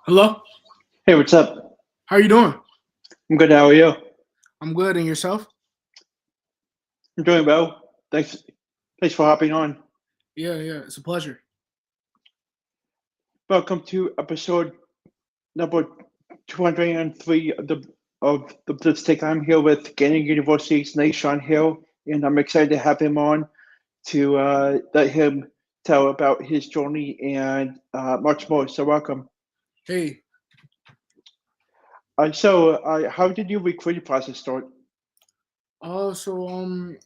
Hello? Hey, what's up? How you doing? I'm good. How are you? I'm good, and yourself? I'm doing well. Thanks for hopping on. Yeah, it's a pleasure. Welcome to episode number 203 of the Blitz Take. I'm here with Gannon University's NaSean Hill, and I'm excited to have him on to let him tell about his journey and much more. So, welcome. Hey, How did your recruiting process start? I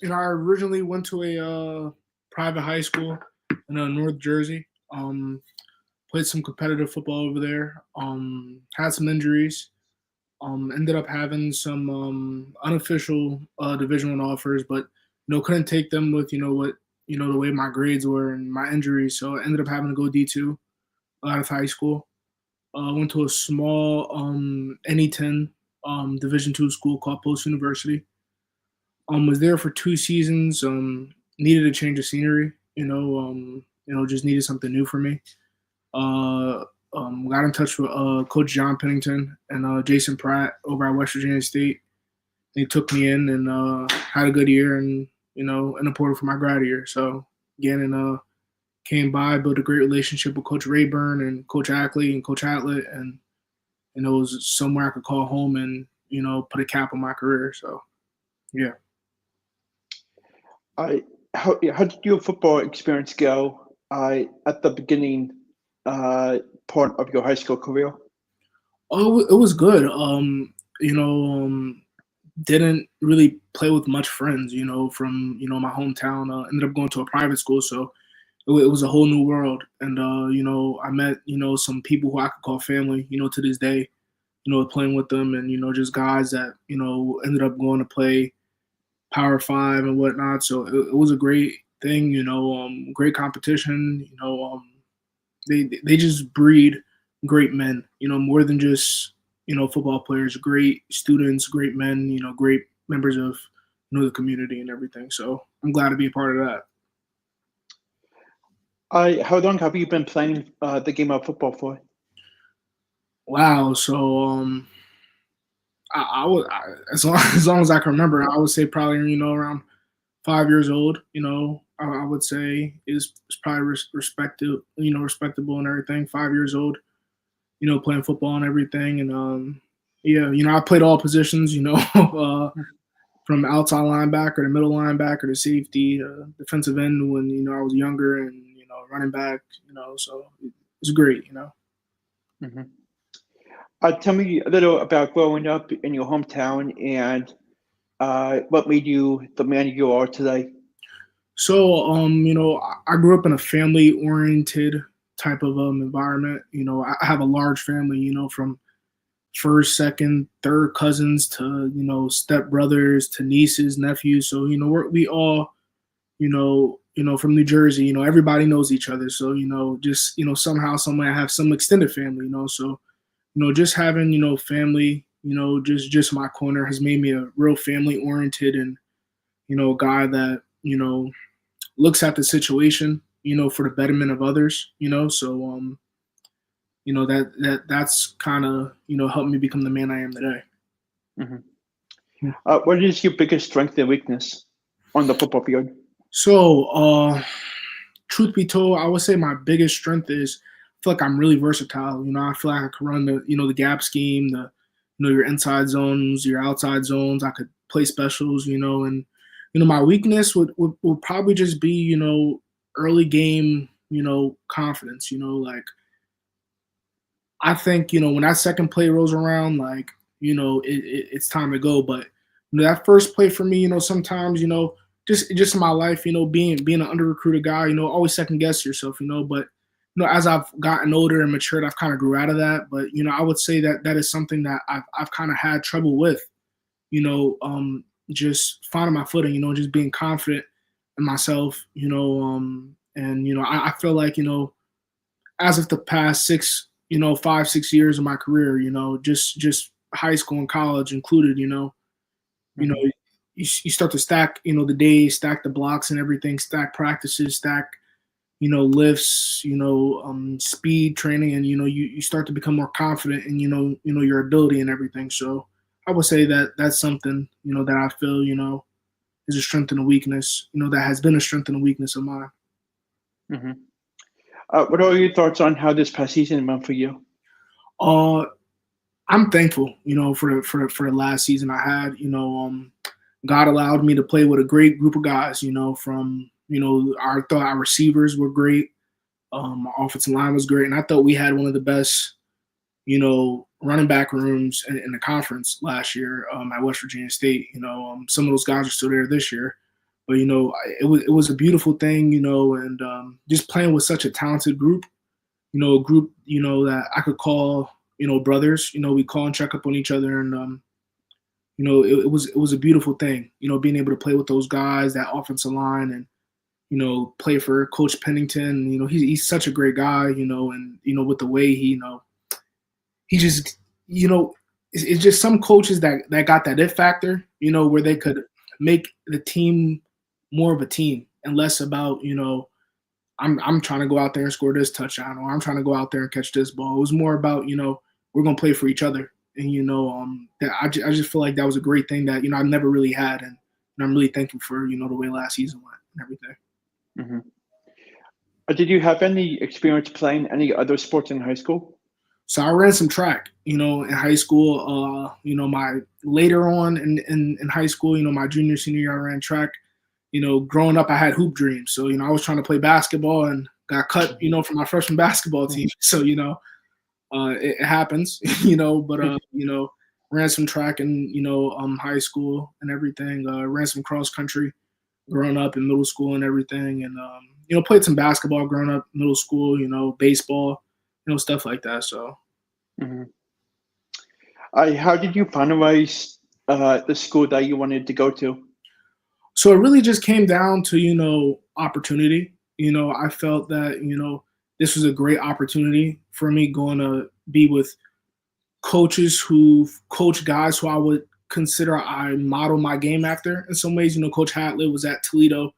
originally went to a private high school in North Jersey. Played some competitive football over there. Had some injuries. Ended up having some unofficial Division One offers, but couldn't take them with what the way my grades were and my injuries. So I ended up having to go D2 out of high school. Went to a small NE10 Division II school called Post University. Was there for 2 seasons. Needed a change of scenery. Just needed something new for me. Uh, got in touch with Coach John Pennington and Jason Pratt over at West Virginia State. They took me in and had a good year and in the portal for my grad year. So Gannon came by, built a great relationship with Coach Rayburn and Coach Ackley and Coach Hatlett, and it was somewhere I could call home and put a cap on my career. So yeah. I how did your football experience go at the beginning part of your high school career? Oh, it was good. Didn't really play with much friends. From my hometown. Ended up going to a private school, so it was a whole new world. And I met some people who I could call family. To this day. Playing with them, and just guys that ended up going to play Power Five and whatnot. So it was a great thing. Great competition. They just breed great men. More than just football players. Great students, great men. Great members of the community and everything. So I'm glad to be a part of that. How long have you been playing the game of football for? Wow. So I would as long as I can remember, I would say probably around 5 years old. I would say is probably respected. Respectable and everything. 5 years old. Playing football and everything, and yeah, I played all positions. From outside linebacker to middle linebacker to safety, defensive end when I was younger, and running back. So it's great. Hmm. Tell me a little about growing up in your hometown and what made you the man you are today. So I grew up in a family-oriented type of environment. I have a large family. From first, second, third cousins to step brothers to nieces, nephews. So we all from New Jersey. Everybody knows each other. So just somehow, somewhere I have some extended family. So just having family. Just my corner has made me a real family oriented and a guy that looks at the situation for the betterment of others. So that's kind of helped me become the man I am today. Hmm. What is your biggest strength and weakness on the football field? So, truth be told, I would say my biggest strength is I feel like I'm really versatile. I feel like I can run the gap scheme, the your inside zones, your outside zones. I could play specials, and my weakness would probably just be early game, confidence. Like I think when that second play rolls around, like it's time to go. But that first play for me, sometimes just in my life, being an under recruited guy, always second guess yourself, but as I've gotten older and matured, I've kind of grew out of that. But I would say that is something that I've kind of had trouble with, just finding my footing, just being confident in myself, and I feel like as of the past 5-6 years of my career, just high school and college included, you know, Hmm. you start to stack, the days, stack the blocks and everything, stack practices, stack, lifts, speed training, and you start to become more confident in your ability and everything. So I would say that that's something that I feel is a strength and a weakness, that has been a strength and a weakness of mine. Hmm. What are your thoughts on how this past season went for you? Uh, I'm thankful, for the last season I had. God allowed me to play with a great group of guys. From I thought our receivers were great. Our offensive line was great, and I thought we had one of the best, running back rooms in the conference last year at West Virginia State. Some of those guys are still there this year, but it was a beautiful thing, and just playing with such a talented group. A group that I could call brothers. We call and check up on each other, and it was a beautiful thing. Being able to play with those guys, that offensive line, and play for Coach Pennington. He's such a great guy. And with the way he just it's just some coaches that got that it factor. Where they could make the team more of a team and less about I'm trying to go out there and score this touchdown, or I'm trying to go out there and catch this ball. It was more about we're gonna play for each other, and that I just feel like that was a great thing that I never really had, and I'm really thankful for the way last season went and everything. Hmm. Did you have any experience playing any other sports in high school? So I ran some track, in high school. My later on in high school, my junior senior year, I ran track. Growing up, I had hoop dreams. So I was trying to play basketball and got cut, from my freshman basketball team. So it happens, But ran some track in high school and everything. Ran some cross country growing up in middle school and everything, and played some basketball growing up middle school. Baseball, stuff like that. So. Hmm. How did you finalize the school that you wanted to go to? So it really just came down to opportunity. I felt that this was a great opportunity for me going to be with coaches who coach guys who I would consider I model my game after. In some ways, Coach Hatlett was at Toledo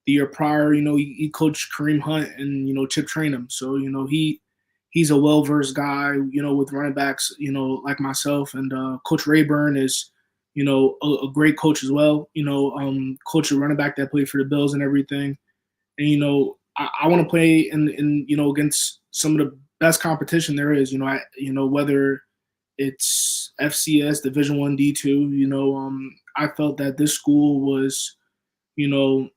the year prior. He coached Kareem Hunt and Chip Trainum. So he's a well versed guy. With running backs. Like myself, and Coach Rayburn is a great coach as well. Coach a running back that played for the Bills and everything. And I want to play in against some of the best competition there is. Whether it's FCS Division 1 D2. I felt that this school was the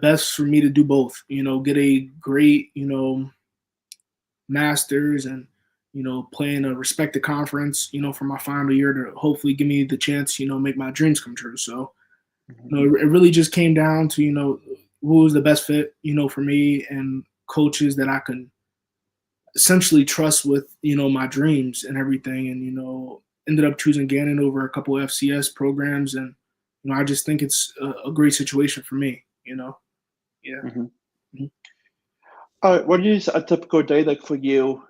best for me to do both. Get a great masters and play in a respected conference. For my final year to hopefully give me the chance. Make my dreams come true. So it really just came down to who was the best fit for me and coaches that I can essentially trust with my dreams and everything, and ended up choosing Gannon over a couple of FCS programs, and I just think it's a great situation for me. Yeah. Hmm. Mhm. What is a typical day like for you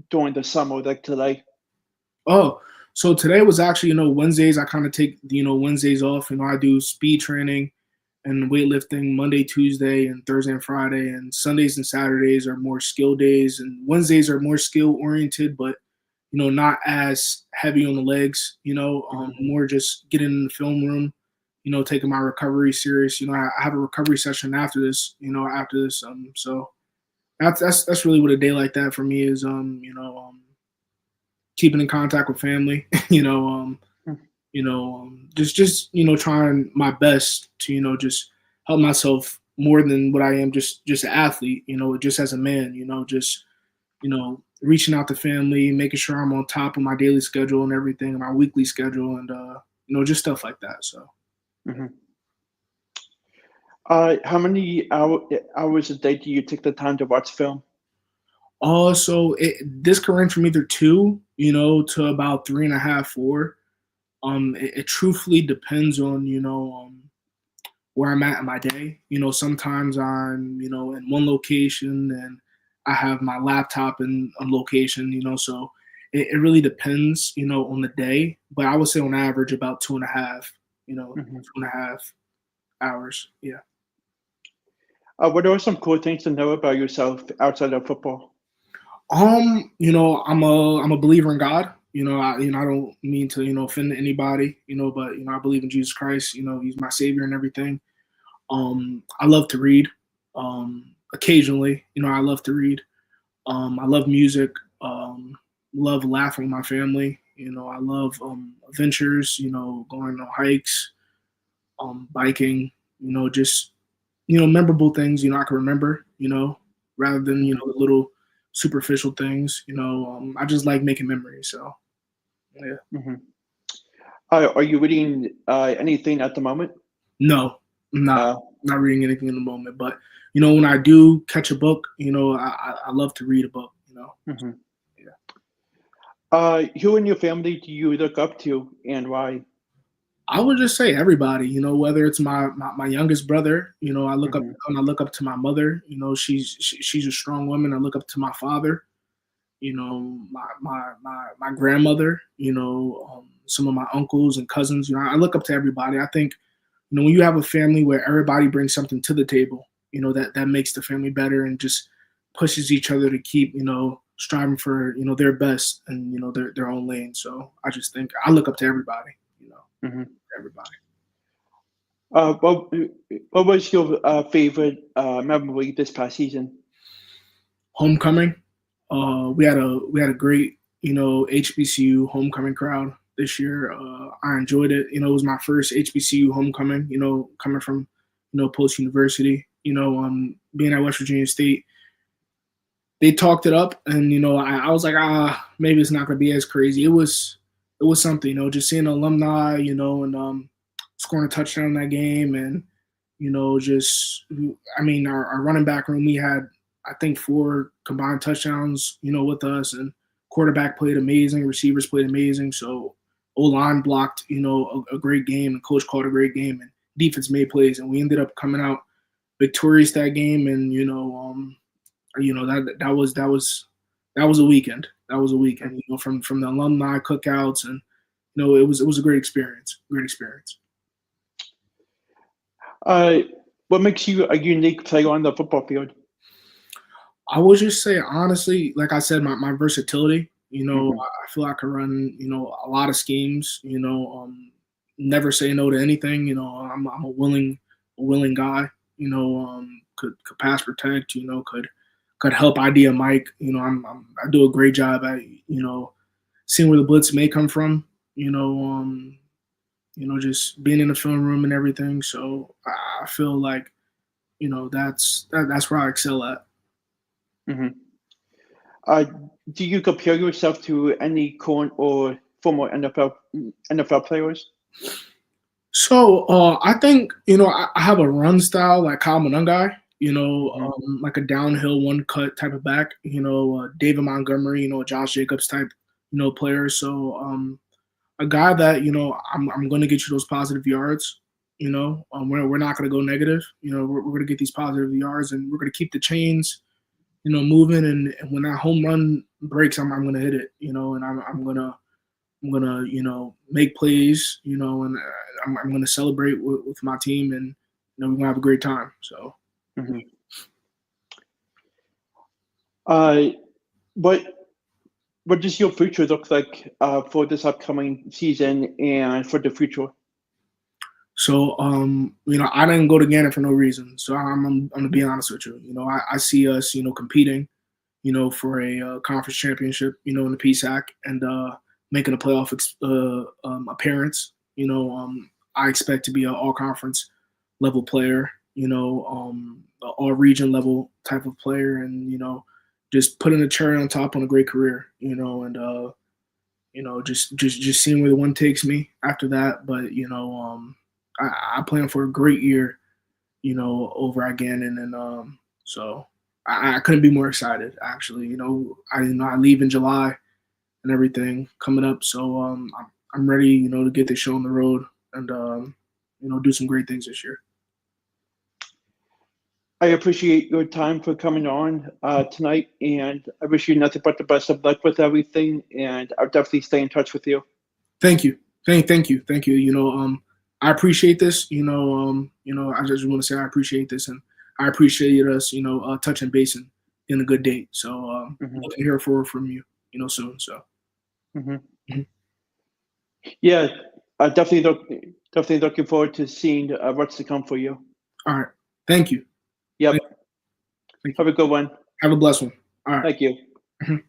during the summer, like today? Oh, so today was actually Wednesdays. I kind of take Wednesdays off. I do speed training and weightlifting Monday, Tuesday, and Thursday and Friday, and Sundays and Saturdays are more skill days, and Wednesdays are more skill oriented, but not as heavy on the legs. More just getting in the film room. Taking my recovery serious. I have a recovery session after this. So that's really what a day like that for me is. Keeping in contact with family. Just trying my best to just help myself more than what I am just an athlete, just as a man, just reaching out to family, making sure I'm on top of my daily schedule and everything, my weekly schedule, and just stuff like that. So Hmm. How many hours a day do you take the time to watch film? also this can range from either two, to about 3.5, 4. It truthfully depends on where I'm at in my day. Sometimes I'm, in one location and I have my laptop in a location, so it really depends, on the day. But I would say on average about 2.5, Hmm. 2.5 hours. Yeah. What are some cool things to know about yourself outside of football? I'm a believer in God. I don't mean to, offend anybody, but I believe in Jesus Christ. He's my savior and everything. I love to read. Occasionally, I love to read. I love music. Love laughing with my family. I love adventures. Going on hikes, biking. Just memorable things. I can remember. Rather than the little superficial things. I just like making memories. So yeah. Hmm. Are you reading anything at the moment? No, I'm not. Uh, Not reading anything in the moment, but when I do catch a book, I love to read a book. mhm. Yeah. Who in your family do you look up to and why? I would just say everybody, whether it's my youngest brother, I look up to Hmm. him, I look up to my mother, she's a strong woman. I look up to my father, my grandmother, some of my uncles and cousins. I look up to everybody. I think, when you have a family where everybody brings something to the table, that makes the family better and just pushes each other to keep, striving for, their best and, their own lane. So I just think I look up to everybody, Hmm. everybody. Uh, what, what was your favorite memory this past season? Homecoming. We had a great, HBCU homecoming crowd this year. I enjoyed it. It was my first HBCU homecoming. Coming from, post university. Being at West Virginia State, they talked it up, and I was like, maybe it's not gonna be as crazy. It was something, just seeing alumni, and scoring a touchdown in that game, and just I mean, our running back room, we had I think 4 combined touchdowns, with us, and quarterback played amazing, receivers played amazing, so O line blocked, a great game, and coach called a great game, and defense made plays, and we ended up coming out victorious that game, and that was a weekend. That was a weekend. From the alumni cookouts, and it was a great experience. Great experience. Uh, what makes you a unique player on the football field? I would just say honestly, like I said, my versatility. Hmm. I feel I can run, a lot of schemes. Never say no to anything. I'm a willing guy. Could pass protect. Could help idea Mike. I do a great job at seeing where the blitz may come from. Just being in the film room and everything. So I feel like that's where I excel at. Hmm. Uh, do you compare yourself to any current or former NFL players? So I think I have a run style like Kyle Monungai. Hmm. Like a downhill one cut type of back. David Montgomery. Josh Jacobs type. Player. So a guy that I'm going to get you those positive yards. We're not going to go negative. We're going to get these positive yards, and we're going to keep the chains moving. And when that home run breaks, I'm going to hit it. And I'm gonna make plays, and I'm gonna celebrate with my team, and we're gonna have a great time. So Hmm. Uh, what what does your future look like for this upcoming season and for the future? I didn't go to Gannon for no reason. So I'm gonna be honest with you. I see us, competing, for a conference championship, in the PSAC, and making a playoff appearance. I expect to be an all conference level player, a all region level type of player, and just putting a cherry on top on a great career, and just seeing where the one takes me after that. But I plan for a great year, over at Gannon, and so I couldn't be more excited. Actually, I leave in July and everything coming up, so I'm ready, to get this show on the road and do some great things this year. I appreciate your time for coming on tonight, and I wish you nothing but the best of luck with everything. And I'll definitely stay in touch with you. Thank you, thank you. I appreciate this. I just want to say I appreciate this, and I appreciate us, touching base in a good date. So Mhm. looking here forward from you, soon. So Yeah, definitely looking forward to seeing what's to come for you. all right, thank you. Yep. Thank you. Have a good one. Have a blessed one. All right. Thank you. Mhm.